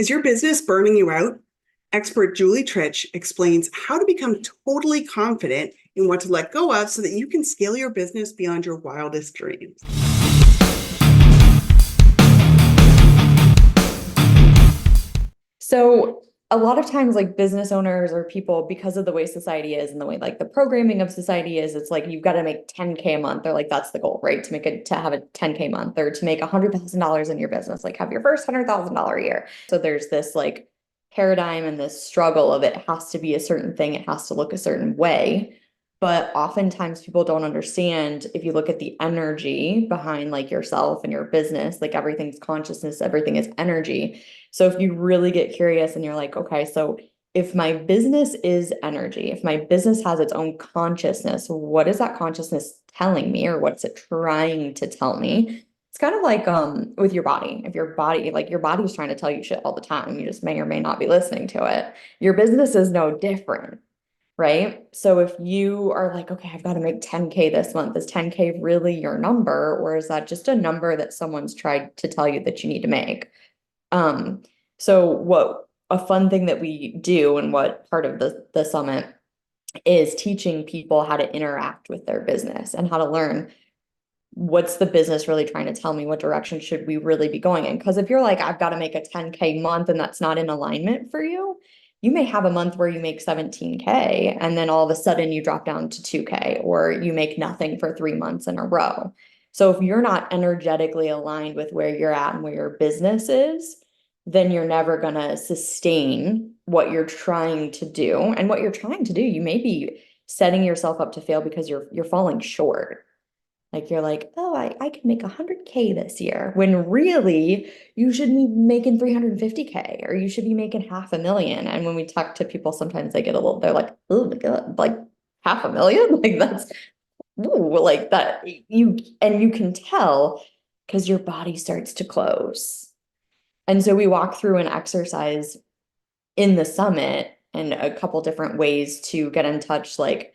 Is your business burning you out? Expert Julie Tritch explains how to become totally confident in what to let go of so that you can scale your business beyond your wildest dreams. So a lot of times like business owners or people, because of the way society is and the way like the programming of society is, it's like you've got to make 10K a month, or like that's the goal, right? To have a 10K month, or to make $100,000 in your business, like have your first $100,000 a year. So there's this like paradigm and this struggle of it has to be a certain thing, it has to look a certain way. But oftentimes people don't understand, if you look at the energy behind like yourself and your business, like everything's consciousness, everything is energy. So if you really get curious and you're like, okay, so if my business is energy, if my business has its own consciousness, what is that consciousness telling me, or what's it trying to tell me? It's kind of like with your body. If your body, like your body is trying to tell you shit all the time, you just may or may not be listening to it. Your business is no different, right? So if you are like, okay, I've got to make 10K this month, is 10K really your number, or is that just a number that someone's tried to tell you that you need to make? Um, so what a fun thing that we do, and what part of the summit is, teaching people how to interact with their business and how to learn, what's the business really trying to tell me? What direction should we really be going in? Because if you're like, I've got to make a 10K month and that's not in alignment for you, you may have a month where you make 17K and then all of a sudden you drop down to 2K, or you make nothing for 3 months in a row. So if you're not energetically aligned with where you're at and where your business is, then you're never going to sustain what you're trying to do. And what you're trying to do, you may be setting yourself up to fail because you're falling short. Like you're like, oh, I can make 100K this year, when really you should be making 350K, or you should be making 500,000. And when we talk to people, sometimes they get a little, they're like, oh my God, like 500,000? Like that's, ooh, like that. And you can tell because your body starts to close. And so we walk through an exercise in the summit and a couple different ways to get in touch, like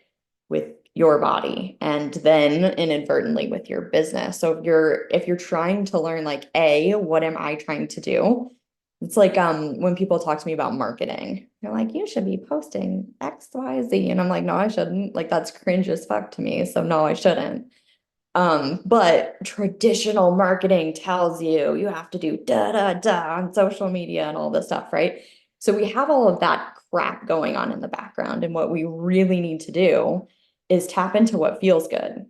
with your body and then inadvertently with your business. So if you're trying to learn, like, what am I trying to do? It's like when people talk to me about marketing, they're like, you should be posting XYZ. And I'm like, no, I shouldn't. Like, that's cringe as fuck to me. So no, I shouldn't. But traditional marketing tells you you have to do da da da on social media and all this stuff, right? So we have all of that crap going on in the background, and what we really need to do is tap into what feels good.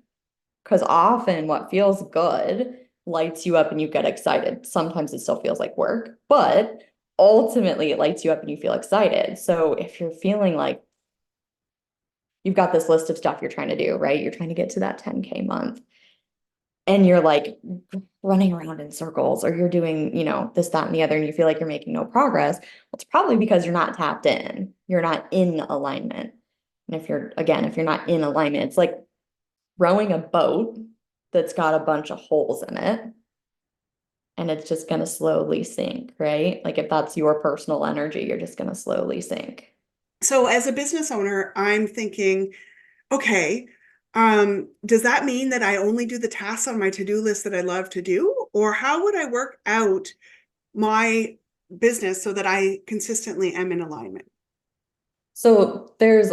Because often what feels good lights you up and you get excited. Sometimes it still feels like work, but ultimately it lights you up and you feel excited. So if you're feeling like you've got this list of stuff you're trying to do, right? You're trying to get to that 10K month, and you're like running around in circles, or you're doing, this, that, and the other, and you feel like you're making no progress, well, it's probably because you're not tapped in. You're not in alignment. And if you're not in alignment, it's like rowing a boat that's got a bunch of holes in it, and it's just going to slowly sink, right? Like if that's your personal energy, you're just going to slowly sink. So, as a business owner, I'm thinking, okay, does that mean that I only do the tasks on my to-do list that I love to do? Or how would I work out my business so that I consistently am in alignment? So there's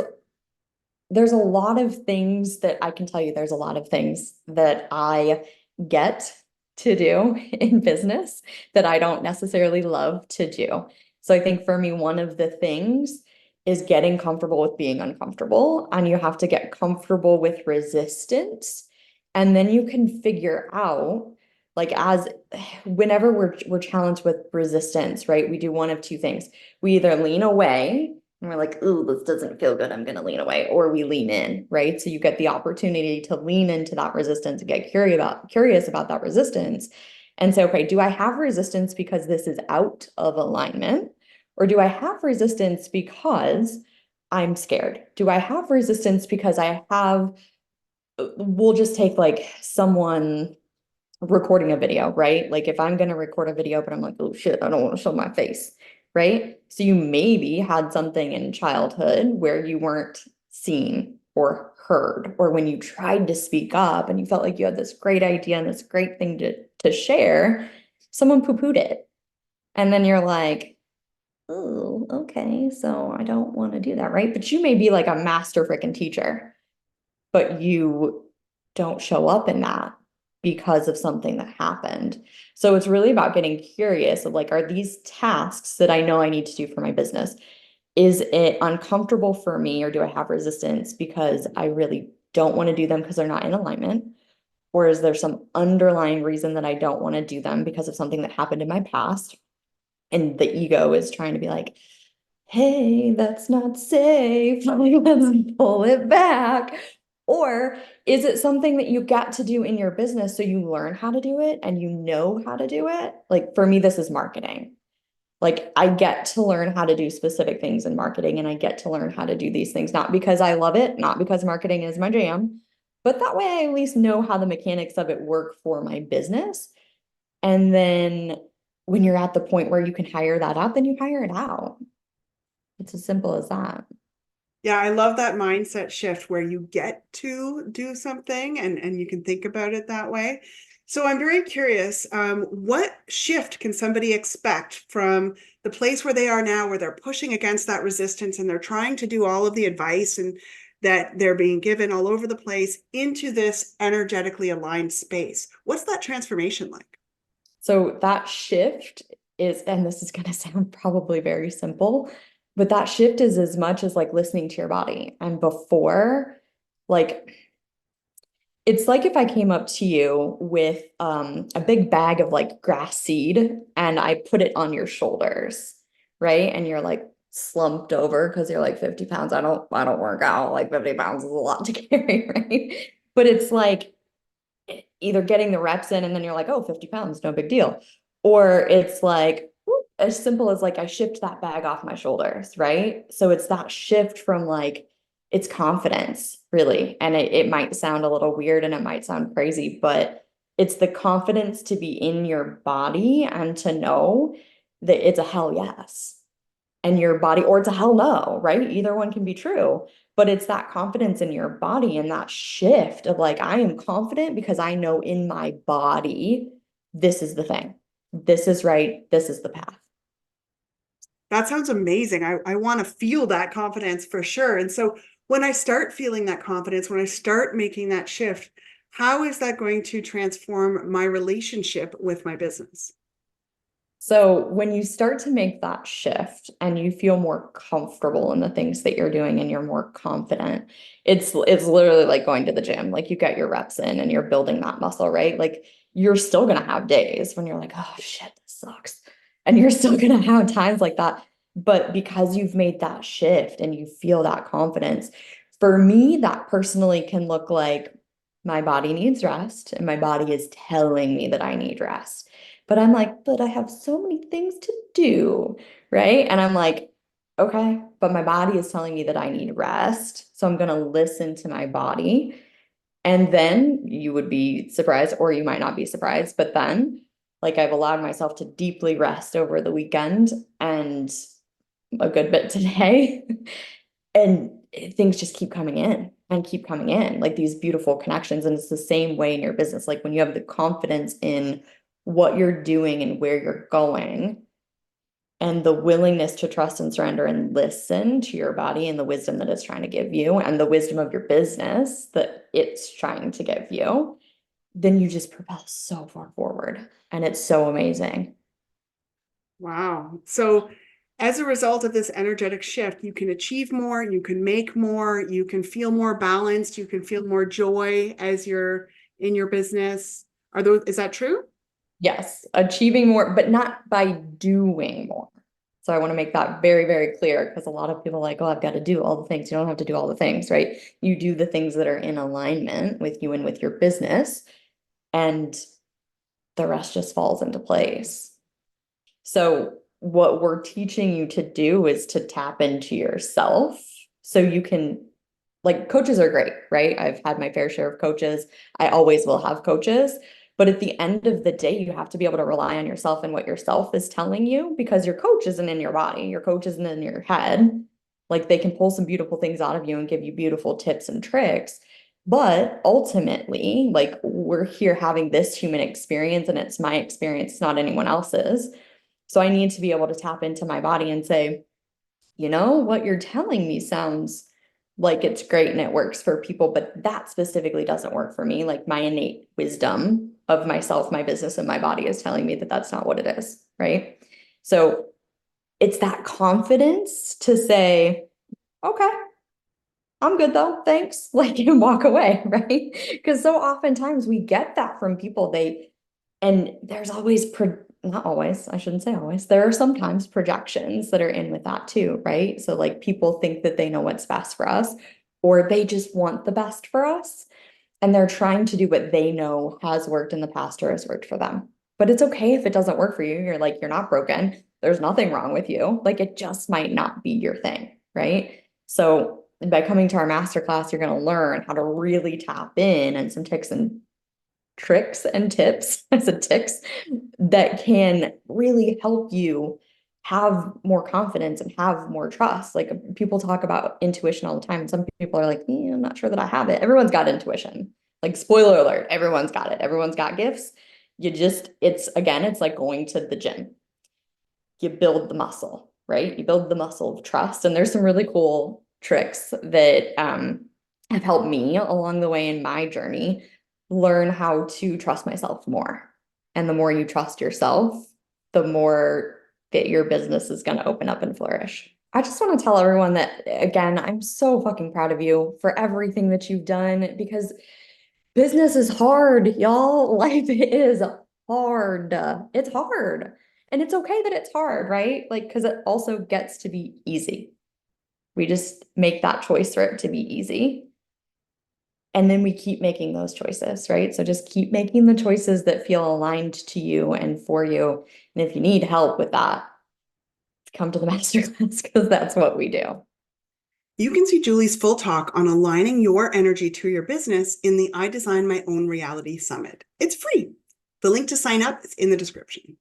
a lot of things that I can tell you. There's a lot of things that I get to do in business that I don't necessarily love to do. So I think for me, one of the things is getting comfortable with being uncomfortable, and you have to get comfortable with resistance. And then you can figure out, like, as whenever we're challenged with resistance, right? We do one of two things. We either lean away and we're like, ooh, this doesn't feel good, I'm going to lean away. Or we lean in, right? So you get the opportunity to lean into that resistance and get curious about that resistance and say, okay, do I have resistance because this is out of alignment? Or do I have resistance because I'm scared? Do I have resistance because we'll just take like someone recording a video, right? Like if I'm going to record a video, but I'm like, oh shit, I don't want to show my face, right? So you maybe had something in childhood where you weren't seen or heard, or when you tried to speak up and you felt like you had this great idea and this great thing to share, someone poo-pooed it. And then you're like, oh, okay, so I don't want to do that, right? But you may be like a master freaking teacher, but you don't show up in that because of something that happened. So it's really about getting curious of like, are these tasks that I know I need to do for my business, is it uncomfortable for me, or do I have resistance because I really don't want to do them because they're not in alignment? Or is there some underlying reason that I don't want to do them because of something that happened in my past? And the ego is trying to be like, hey, that's not safe. Let's pull it back. Or is it something that you got to do in your business so you learn how to do it and you know how to do it? Like for me, this is marketing. Like I get to learn how to do specific things in marketing, and I get to learn how to do these things, not because I love it, not because marketing is my jam, but that way I at least know how the mechanics of it work for my business. And then when you're at the point where you can hire that out, then you hire it out. It's as simple as that. Yeah, I love that mindset shift where you get to do something and you can think about it that way. So I'm very curious, what shift can somebody expect from the place where they are now, where they're pushing against that resistance and they're trying to do all of the advice and that they're being given all over the place into this energetically aligned space? What's that transformation like? So that shift is, and this is going to sound probably very simple, but that shift is as much as like listening to your body. And before, like, it's like if I came up to you with a big bag of like grass seed and I put it on your shoulders, right? And you're like slumped over because you're like 50 pounds. I don't work out. Like 50 pounds is a lot to carry, right? But it's like either getting the reps in and then you're like, oh, 50 pounds, no big deal. Or it's like whoop, as simple as like I shift that bag off my shoulders, right? So it's that shift from like, it's confidence, really. And it might sound a little weird and it might sound crazy, but it's the confidence to be in your body and to know that it's a hell yes. And your body, or it's a hell no, right? Either one can be true. But it's that confidence in your body and that shift of like, I am confident because I know in my body, this is the thing. This is right. This is the path. That sounds amazing. I want to feel that confidence for sure. And so when I start feeling that confidence, when I start making that shift, how is that going to transform my relationship with my business? So when you start to make that shift and you feel more comfortable in the things that you're doing and you're more confident, it's literally like going to the gym. Like you get your reps in and you're building that muscle, right? Like you're still gonna have days when you're like, oh shit, this sucks. And you're still gonna have times like that. But because you've made that shift and you feel that confidence, for me, that personally can look like my body needs rest and my body is telling me that I need rest. But I'm like, but I have so many things to do, right? And I'm like, okay, but my body is telling me that I need rest. So I'm going to listen to my body. And then you would be surprised, or you might not be surprised. But then, like, I've allowed myself to deeply rest over the weekend and a good bit today. And things just keep coming in and keep coming in, like these beautiful connections. And it's the same way in your business. Like when you have the confidence in what you're doing and where you're going, and the willingness to trust and surrender and listen to your body and the wisdom that it's trying to give you, and the wisdom of your business that it's trying to give you, then you just propel so far forward. And it's so amazing. Wow. So as a result of this energetic shift, you can achieve more, you can make more, you can feel more balanced, you can feel more joy as you're in your business. Is that true? Yes, achieving more, but not by doing more. So I want to make that very, very clear because a lot of people are like, oh, I've got to do all the things. You don't have to do all the things, right? You do the things that are in alignment with you and with your business, and the rest just falls into place. So what we're teaching you to do is to tap into yourself so you can, like, coaches are great, right? I've had my fair share of coaches. I always will have coaches. But at the end of the day, you have to be able to rely on yourself and what yourself is telling you, because your coach isn't in your body, your coach isn't in your head. Like they can pull some beautiful things out of you and give you beautiful tips and tricks. But ultimately, like we're here having this human experience and it's my experience, it's not anyone else's. So I need to be able to tap into my body and say, you know, what you're telling me sounds like it's great and it works for people, but that specifically doesn't work for me. Like my innate wisdom of myself, my business, and my body is telling me that that's not what it is, right? So it's that confidence to say, okay, I'm good though, thanks, like, and walk away, right? Because so oftentimes we get that from people, and there's always, not always, I shouldn't say always, there are sometimes projections that are in with that too, right? So like people think that they know what's best for us, or they just want the best for us, and they're trying to do what they know has worked in the past or has worked for them. But it's okay if it doesn't work for you. You're like, you're not broken. There's nothing wrong with you. Like it just might not be your thing, right? So by coming to our masterclass, you're going to learn how to really tap in and some tips and tricks and tips, I said ticks, that can really help you have more confidence and have more trust. Like people talk about intuition all the time. And some people are like, I'm not sure that I have it. Everyone's got intuition. Like spoiler alert, everyone's got it. Everyone's got gifts. It's like going to the gym. You build the muscle, right? You build the muscle of trust. And there's some really cool tricks that have helped me along the way in my journey learn how to trust myself more. And the more you trust yourself, the more that your business is going to open up and flourish. I just want to tell everyone that, again, I'm so fucking proud of you for everything that you've done, because business is hard, y'all. Life is hard. It's hard. And it's okay that it's hard, right? Like, because it also gets to be easy. We just make that choice for it to be easy. And then we keep making those choices, right? So just keep making the choices that feel aligned to you and for you. And if you need help with that, come to the masterclass, because that's what we do. You can see Julie's full talk on aligning your energy to your business in the I Design My Own Reality Summit. It's free. The link to sign up is in the description.